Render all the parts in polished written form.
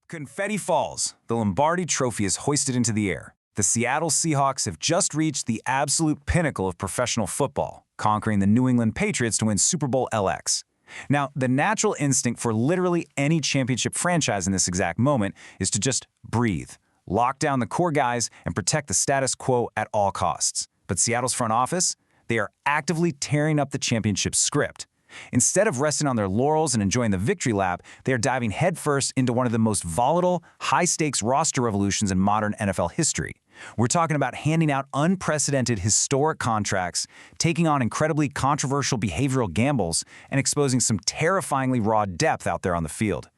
Confetti falls. The Lombardi Trophy is hoisted into the air. The Seattle Seahawks have just reached the absolute pinnacle of professional football, conquering the New England Patriots to win Super Bowl LX. Now, the natural instinct for literally any championship franchise in this exact moment is to just breathe, lock down the core guys, and protect the status quo at all costs. But Seattle's front office? They are actively tearing up the championship script. Instead of resting on their laurels and enjoying the victory lap, they are diving headfirst into one of the most volatile, high-stakes roster revolutions in modern NFL history. We're talking about handing out unprecedented historic contracts, taking on incredibly controversial behavioral gambles, and exposing some terrifyingly raw depth out there on the field.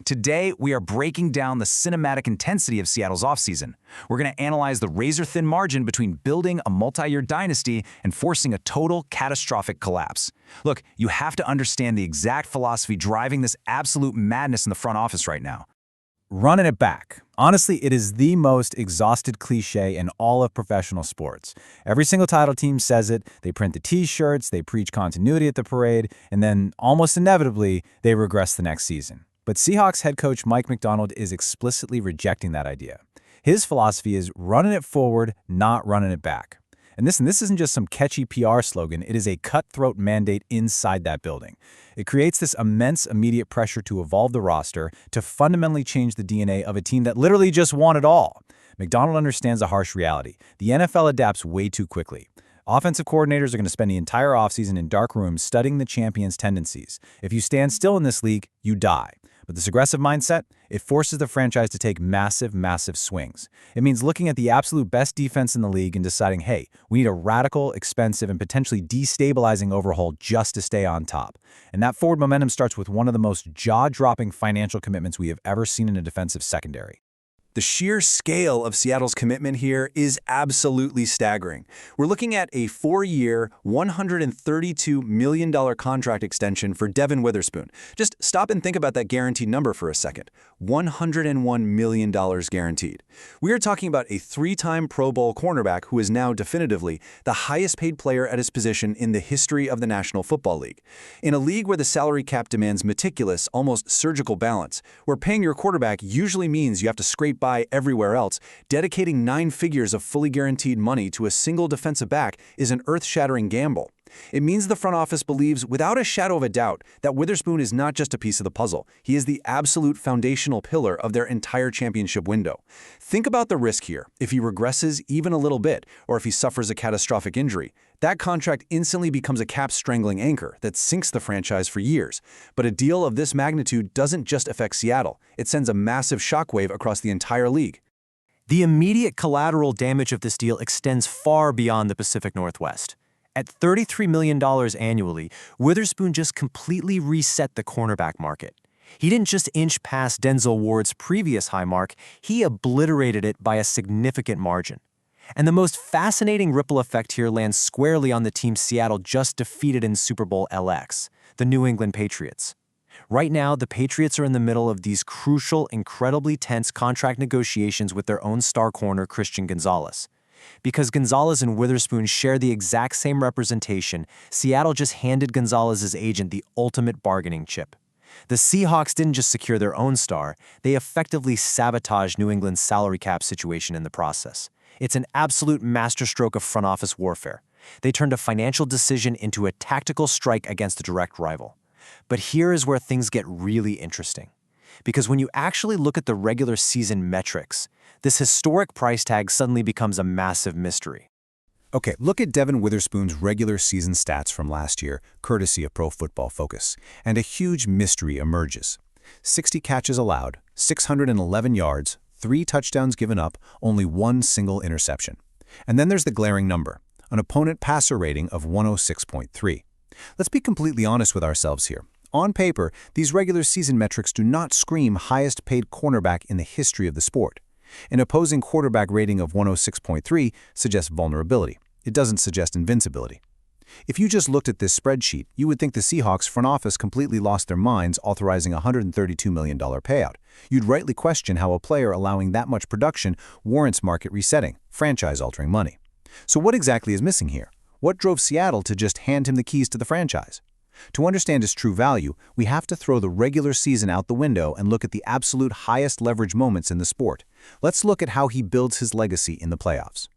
Today, we are breaking down the cinematic intensity of Seattle's offseason. We're going to analyze the razor-thin margin between building a multi-year dynasty and forcing a total catastrophic collapse. Look, you have to understand the exact philosophy driving this absolute madness in the front office right now. Running it back. Honestly, it is the most exhausted cliche in all of professional sports. Every single title team says it, they print the t-shirts, they preach continuity at the parade, and then, almost inevitably, they regress the next season. But Seahawks head coach Mike Macdonald is explicitly rejecting that idea. His philosophy is running it forward, not running it back. And this isn't just some catchy PR slogan, it is a cutthroat mandate inside that building. It creates this immense immediate pressure to evolve the roster, to fundamentally change the DNA of a team that literally just won it all. Macdonald understands a harsh reality. The NFL adapts way too quickly. Offensive coordinators are going to spend the entire offseason in dark rooms studying the champion's tendencies. If you stand still in this league, you die. But this aggressive mindset, it forces the franchise to take massive, massive swings. It means looking at the absolute best defense in the league and deciding, hey, we need a radical, expensive, and potentially destabilizing overhaul just to stay on top. And that forward momentum starts with one of the most jaw-dropping financial commitments we have ever seen in a defensive secondary. The sheer scale of Seattle's commitment here is absolutely staggering. We're looking at a 4-year, $132 million contract extension for Devon Witherspoon. Just stop and think about that guaranteed number for a second. $101 million guaranteed. We are talking about a 3-time Pro Bowl cornerback who is now definitively the highest paid player at his position in the history of the National Football League. In a league where the salary cap demands meticulous, almost surgical balance, where paying your quarterback usually means you have to scrape by everywhere else, dedicating 9 figures of fully guaranteed money to a single defensive back is an earth-shattering gamble. It means the front office believes without a shadow of a doubt that Witherspoon is not just a piece of the puzzle. He is the absolute foundational pillar of their entire championship window. Think about the risk here. If he regresses even a little bit, or if he suffers a catastrophic injury, that contract instantly becomes a cap-strangling anchor that sinks the franchise for years. But a deal of this magnitude doesn't just affect Seattle. It sends a massive shockwave across the entire league. The immediate collateral damage of this deal extends far beyond the Pacific Northwest. At $33 million annually, Witherspoon just completely reset the cornerback market. He didn't just inch past Denzel Ward's previous high mark, he obliterated it by a significant margin. And the most fascinating ripple effect here lands squarely on the team Seattle just defeated in Super Bowl LX, the New England Patriots. Right now, the Patriots are in the middle of these crucial, incredibly tense contract negotiations with their own star corner, Christian Gonzalez. Because Gonzalez and Witherspoon share the exact same representation, Seattle just handed Gonzalez's agent the ultimate bargaining chip. The Seahawks didn't just secure their own star, they effectively sabotaged New England's salary cap situation in the process. It's an absolute masterstroke of front office warfare. They turned a financial decision into a tactical strike against a direct rival. But here is where things get really interesting. Because when you actually look at the regular season metrics, this historic price tag suddenly becomes a massive mystery. Okay, look at Devon Witherspoon's regular season stats from last year, courtesy of Pro Football Focus, and a huge mystery emerges. 60 catches allowed, 611 yards, 3 touchdowns given up, only 1 single interception. And then there's the glaring number, an opponent passer rating of 106.3. Let's be completely honest with ourselves here. On paper, these regular season metrics do not scream highest paid cornerback in the history of the sport. An opposing quarterback rating of 106.3 suggests vulnerability. It doesn't suggest invincibility. If you just looked at this spreadsheet, you would think the Seahawks front office completely lost their minds authorizing a $132 million payout. You'd rightly question how a player allowing that much production warrants market resetting, franchise-altering money. So what exactly is missing here? What drove Seattle to just hand him the keys to the franchise? To understand his true value, we have to throw the regular season out the window and look at the absolute highest leverage moments in the sport. Let's look at how he builds his legacy in the playoffs.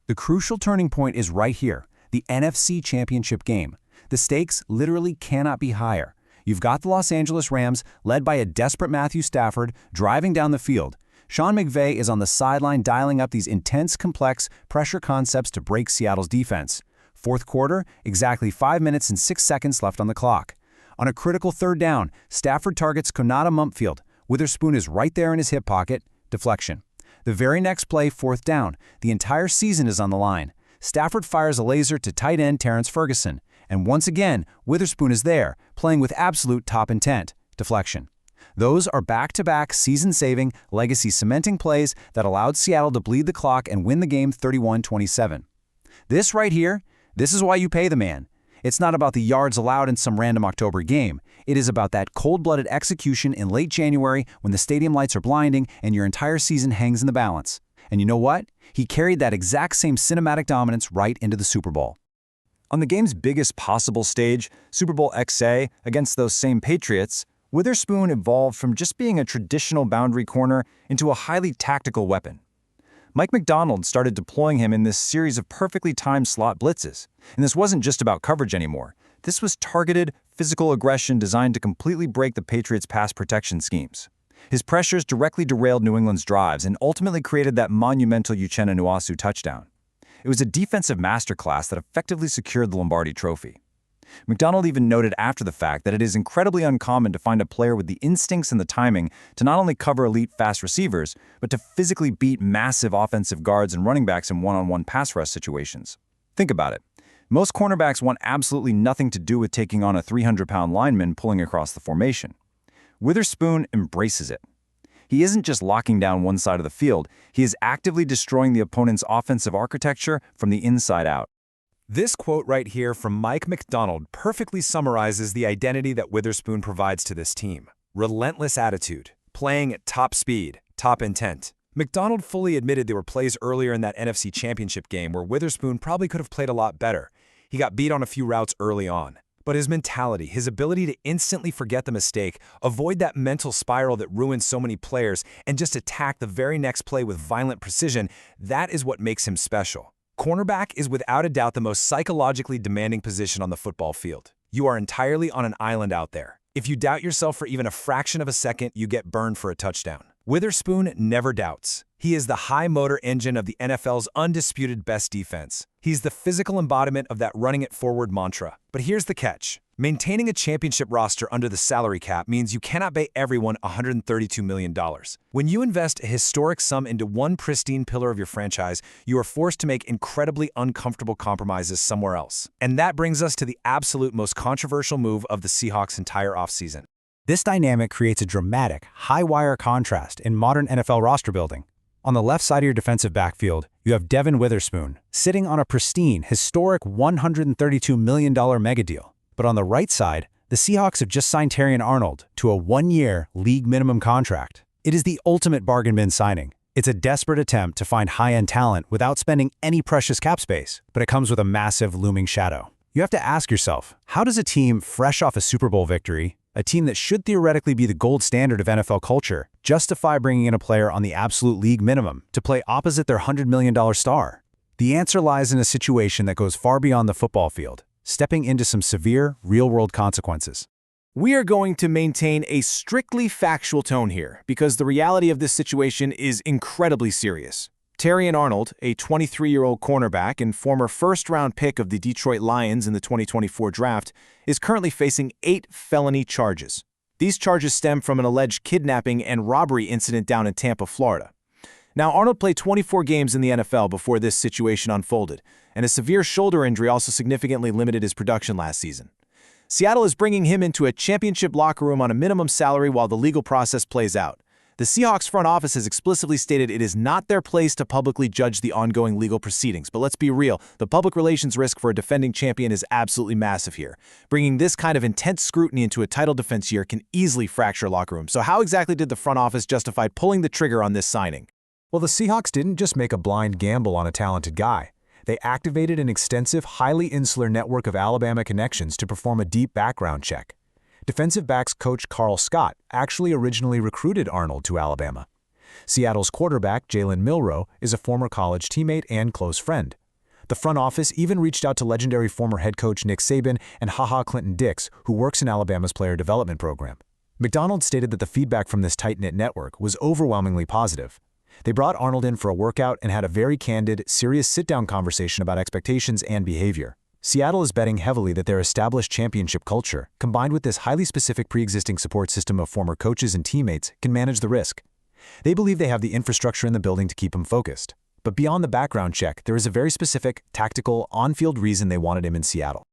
The crucial turning point is right here, the NFC Championship game. The stakes literally cannot be higher. You've got the Los Angeles Rams, led by a desperate Matthew Stafford, driving down the field. Sean McVay is on the sideline dialing up these intense, complex pressure concepts to break Seattle's defense. Fourth quarter, exactly 5 minutes and 6 seconds left on the clock. On a critical third down, Stafford targets Konata Mumpfield. Witherspoon is right there in his hip pocket. Deflection. The very next play, fourth down. The entire season is on the line. Stafford fires a laser to tight end Terrence Ferguson. And once again, Witherspoon is there, playing with absolute top intent. Deflection. Those are back-to-back season-saving, legacy-cementing plays that allowed Seattle to bleed the clock and win the game 31-27. This right here, this is why you pay the man. It's not about the yards allowed in some random October game. It is about that cold-blooded execution in late January when the stadium lights are blinding and your entire season hangs in the balance. And you know what? He carried that exact same cinematic dominance right into the Super Bowl. On the game's biggest possible stage, Super Bowl XA, against those same Patriots, Witherspoon evolved from just being a traditional boundary corner into a highly tactical weapon. Mike Macdonald started deploying him in this series of perfectly timed slot blitzes. And this wasn't just about coverage anymore. This was targeted, physical aggression designed to completely break the Patriots' pass protection schemes. His pressures directly derailed New England's drives and ultimately created that monumental Uchenna Nwasu touchdown. It was a defensive masterclass that effectively secured the Lombardi Trophy. Macdonald even noted after the fact that it is incredibly uncommon to find a player with the instincts and the timing to not only cover elite fast receivers, but to physically beat massive offensive guards and running backs in one-on-one pass rush situations. Think about it. Most cornerbacks want absolutely nothing to do with taking on a 300-pound lineman pulling across the formation. Witherspoon embraces it. He isn't just locking down one side of the field, he is actively destroying the opponent's offensive architecture from the inside out. This quote right here from Mike Macdonald perfectly summarizes the identity that Witherspoon provides to this team. Relentless attitude, playing at top speed, top intent. Macdonald fully admitted there were plays earlier in that NFC Championship game where Witherspoon probably could have played a lot better. He got beat on a few routes early on. But his mentality, his ability to instantly forget the mistake, avoid that mental spiral that ruins so many players, and just attack the very next play with violent precision, that is what makes him special. Cornerback is without a doubt the most psychologically demanding position on the football field. You are entirely on an island out there. If you doubt yourself for even a fraction of a second, you get burned for a touchdown. Witherspoon never doubts. He is the high motor engine of the NFL's undisputed best defense. He's the physical embodiment of that running it forward mantra. But here's the catch. Maintaining a championship roster under the salary cap means you cannot pay everyone $132 million. When you invest a historic sum into one pristine pillar of your franchise, you are forced to make incredibly uncomfortable compromises somewhere else. And that brings us to the absolute most controversial move of the Seahawks' entire offseason. This dynamic creates a dramatic, high-wire contrast in modern NFL roster building. On the left side of your defensive backfield, you have Devon Witherspoon, sitting on a pristine, historic $132 million mega deal. But on the right side, the Seahawks have just signed Terrion Arnold to a one-year league minimum contract. It is the ultimate bargain bin signing. It's a desperate attempt to find high-end talent without spending any precious cap space, but it comes with a massive looming shadow. You have to ask yourself, how does a team fresh off a Super Bowl victory, a team that should theoretically be the gold standard of NFL culture, justify bringing in a player on the absolute league minimum to play opposite their $100 million star? The answer lies in a situation that goes far beyond the football field, stepping into some severe, real-world consequences. We are going to maintain a strictly factual tone here because the reality of this situation is incredibly serious. Terrion Arnold, a 23-year-old cornerback and former first-round pick of the Detroit Lions in the 2024 draft, is currently facing 8 felony charges. These charges stem from an alleged kidnapping and robbery incident down in Tampa, Florida. Now, Arnold played 24 games in the NFL before this situation unfolded, and a severe shoulder injury also significantly limited his production last season. Seattle is bringing him into a championship locker room on a minimum salary while the legal process plays out. The Seahawks front office has explicitly stated it is not their place to publicly judge the ongoing legal proceedings. But let's be real, the public relations risk for a defending champion is absolutely massive here. Bringing this kind of intense scrutiny into a title defense year can easily fracture locker rooms. So how exactly did the front office justify pulling the trigger on this signing? Well, the Seahawks didn't just make a blind gamble on a talented guy. They activated an extensive, highly insular network of Alabama connections to perform a deep background check. Defensive backs coach Carl Scott actually originally recruited Arnold to Alabama. Seattle's quarterback, Jalen Milroe, is a former college teammate and close friend. The front office even reached out to legendary former head coach Nick Saban and HaHa Clinton-Dix, who works in Alabama's player development program. Macdonald stated that the feedback from this tight-knit network was overwhelmingly positive. They brought Arnold in for a workout and had a very candid, serious sit-down conversation about expectations and behavior. Seattle is betting heavily that their established championship culture, combined with this highly specific pre-existing support system of former coaches and teammates, can manage the risk. They believe they have the infrastructure in the building to keep him focused. But beyond the background check, there is a very specific, tactical, on-field reason they wanted him in Seattle.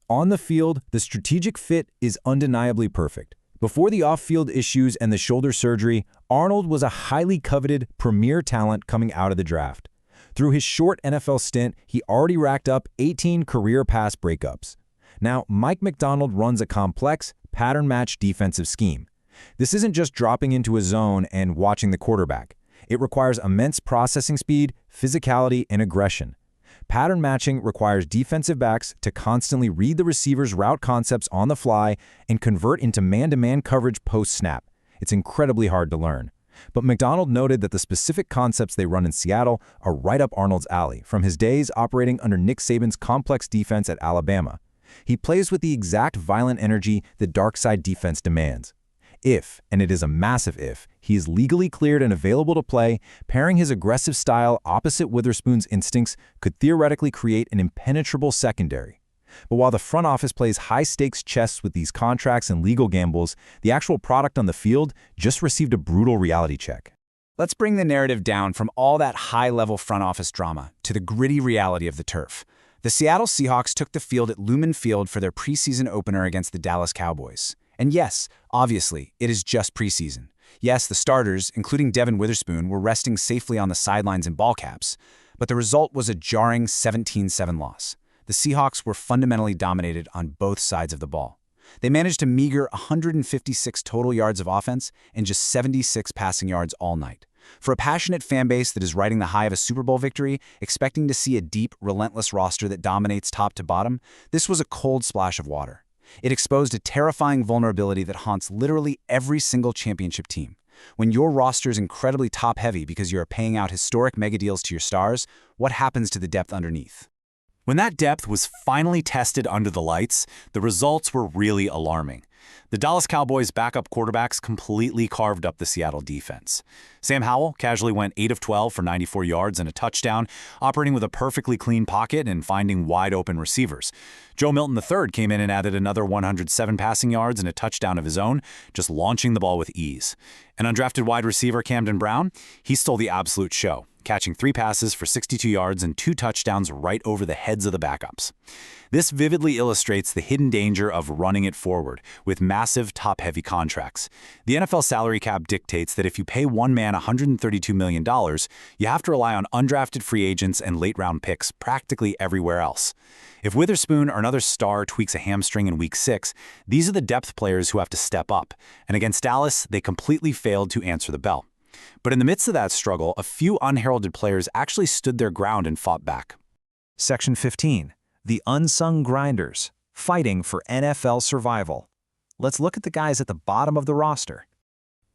On the field, the strategic fit is undeniably perfect. Before the off-field issues and the shoulder surgery, Arnold was a highly coveted, premier talent coming out of the draft. Through his short NFL stint, he already racked up 18 career pass breakups. Now, Mike Macdonald runs a complex, pattern-match defensive scheme. This isn't just dropping into a zone and watching the quarterback. It requires immense processing speed, physicality, and aggression. Pattern matching requires defensive backs to constantly read the receiver's route concepts on the fly and convert into man-to-man coverage post-snap. It's incredibly hard to learn. But Macdonald noted that the specific concepts they run in Seattle are right up Arnold's alley, from his days operating under Nick Saban's complex defense at Alabama. He plays with the exact violent energy the dark side defense demands. If, and it is a massive if, he is legally cleared and available to play, pairing his aggressive style opposite Witherspoon's instincts could theoretically create an impenetrable secondary. But while the front office plays high-stakes chess with these contracts and legal gambles, the actual product on the field just received a brutal reality check. Let's bring the narrative down from all that high-level front office drama to the gritty reality of the turf. The Seattle Seahawks took the field at Lumen Field for their preseason opener against the Dallas Cowboys. And yes, obviously, it is just preseason. Yes, the starters, including Devon Witherspoon, were resting safely on the sidelines in ball caps, but the result was a jarring 17-7 loss. The Seahawks were fundamentally dominated on both sides of the ball. They managed a meager 156 total yards of offense and just 76 passing yards all night. For a passionate fan base that is riding the high of a Super Bowl victory, expecting to see a deep, relentless roster that dominates top to bottom, this was a cold splash of water. It exposed a terrifying vulnerability that haunts literally every single championship team. When your roster is incredibly top-heavy because you are paying out historic mega deals to your stars, what happens to the depth underneath? When that depth was finally tested under the lights, the results were really alarming. The Dallas Cowboys' backup quarterbacks completely carved up the Seattle defense. Sam Howell casually went 8 of 12 for 94 yards and a touchdown, operating with a perfectly clean pocket and finding wide-open receivers. Joe Milton III came in and added another 107 passing yards and a touchdown of his own, just launching the ball with ease. An undrafted wide receiver, Camden Brown, he stole the absolute show, catching 3 passes for 62 yards and 2 touchdowns right over the heads of the backups. This vividly illustrates the hidden danger of running it forward with massive top-heavy contracts. The NFL salary cap dictates that if you pay one man $132 million, you have to rely on undrafted free agents and late-round picks practically everywhere else. If Witherspoon or another star tweaks a hamstring in Week 6, these are the depth players who have to step up, and against Dallas, they completely failed to answer the bell. But in the midst of that struggle, a few unheralded players actually stood their ground and fought back. Section 15. The unsung grinders, fighting for NFL survival. Let's look at the guys at the bottom of the roster.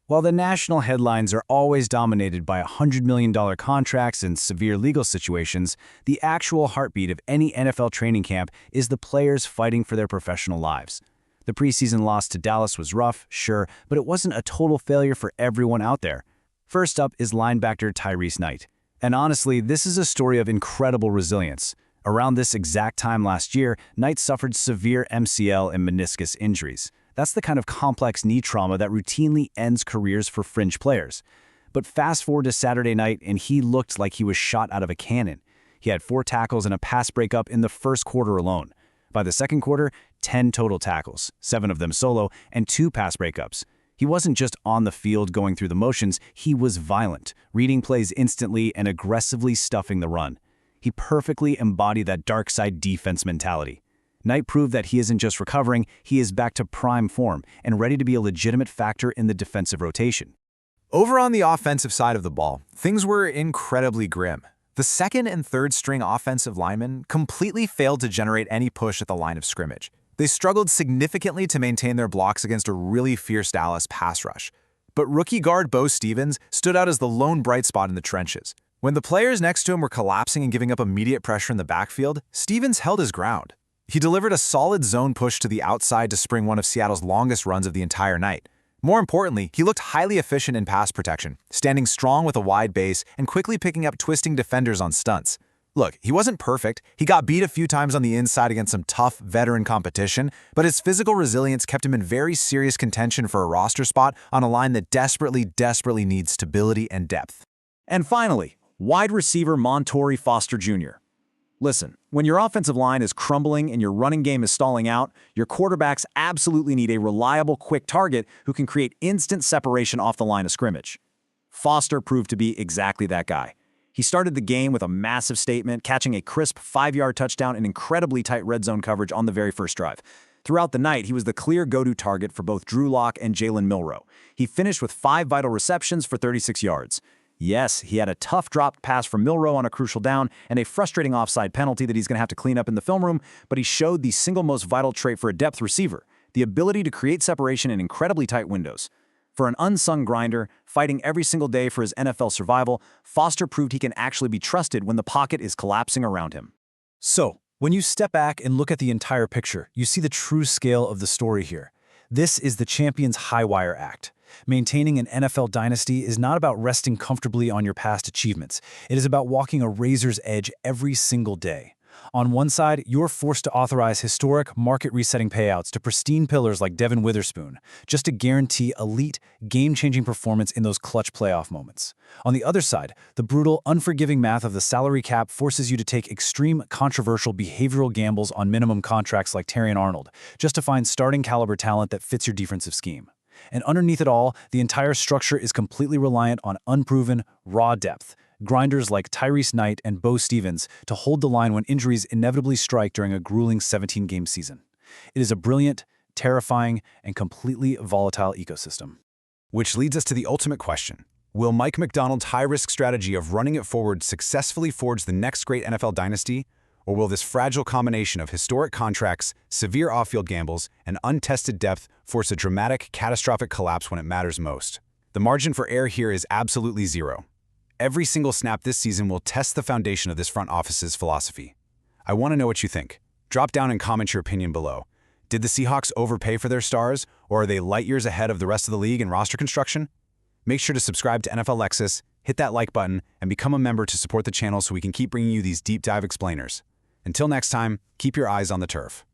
While the national headlines are always dominated by $100 million contracts and severe legal situations, the actual heartbeat of any NFL training camp is the players fighting for their professional lives. The preseason loss to Dallas was rough, sure, but it wasn't a total failure for everyone out there. First up is linebacker Tyrese Knight. And honestly, this is a story of incredible resilience. Around this exact time last year, Knight suffered severe MCL and meniscus injuries. That's the kind of complex knee trauma that routinely ends careers for fringe players. But fast forward to Saturday night, and he looked like he was shot out of a cannon. He had 4 tackles and a pass breakup in the first quarter alone. By the second quarter, 10 total tackles, 7 of them solo, and 2 pass breakups. He wasn't just on the field going through the motions, he was violent, reading plays instantly and aggressively stuffing the run. He perfectly embodied that dark side defense mentality. Knight proved that he isn't just recovering, he is back to prime form and ready to be a legitimate factor in the defensive rotation. Over on the offensive side of the ball, things were incredibly grim. The second and third string offensive linemen completely failed to generate any push at the line of scrimmage. They struggled significantly to maintain their blocks against a really fierce Dallas pass rush. But rookie guard Bo Stevens stood out as the lone bright spot in the trenches. When the players next to him were collapsing and giving up immediate pressure in the backfield, Stevens held his ground. He delivered a solid zone push to the outside to spring one of Seattle's longest runs of the entire night. More importantly, he looked highly efficient in pass protection, standing strong with a wide base and quickly picking up twisting defenders on stunts. Look, he wasn't perfect. He got beat a few times on the inside against some tough, veteran competition, but his physical resilience kept him in very serious contention for a roster spot on a line that desperately needs stability and depth. And finally, wide receiver Montorie Foster Jr. Listen, when your offensive line is crumbling and your running game is stalling out, your quarterbacks absolutely need a reliable, quick target who can create instant separation off the line of scrimmage. Foster proved to be exactly that guy. He started the game with a massive statement, catching a crisp 5-yard touchdown in incredibly tight red zone coverage on the very first drive. Throughout the night, he was the clear go-to target for both Drew Lock and Jalen Milroe. He finished with 5 vital receptions for 36 yards. Yes, he had a tough dropped pass from Milroe on a crucial down and a frustrating offside penalty that he's going to have to clean up in the film room, but he showed the single most vital trait for a depth receiver, the ability to create separation in incredibly tight windows. For an unsung grinder, fighting every single day for his NFL survival, Foster proved he can actually be trusted when the pocket is collapsing around him. So, when you step back and look at the entire picture, you see the true scale of the story here. This is the champion's high wire act. Maintaining an NFL dynasty is not about resting comfortably on your past achievements. It is about walking a razor's edge every single day. On one side, you're forced to authorize historic, market-resetting payouts to pristine pillars like Devon Witherspoon, just to guarantee elite, game-changing performance in those clutch playoff moments. On the other side, the brutal, unforgiving math of the salary cap forces you to take extreme, controversial behavioral gambles on minimum contracts like Terrion Arnold, just to find starting-caliber talent that fits your defensive scheme. And underneath it all, the entire structure is completely reliant on unproven, raw depth, grinders like Tyrese Knight and Bo Stevens to hold the line when injuries inevitably strike during a grueling 17-game season. It is a brilliant, terrifying, and completely volatile ecosystem. Which leads us to the ultimate question. Will Mike Macdonald's high-risk strategy of running it forward successfully forge the next great NFL dynasty? Or will this fragile combination of historic contracts, severe off-field gambles, and untested depth force a dramatic, catastrophic collapse when it matters most? The margin for error here is absolutely zero. Every single snap this season will test the foundation of this front office's philosophy. I want to know what you think. Drop down and comment your opinion below. Did the Seahawks overpay for their stars, or are they light years ahead of the rest of the league in roster construction? Make sure to subscribe to NFL Nexus, hit that like button, and become a member to support the channel so we can keep bringing you these deep dive explainers. Until next time, keep your eyes on the turf.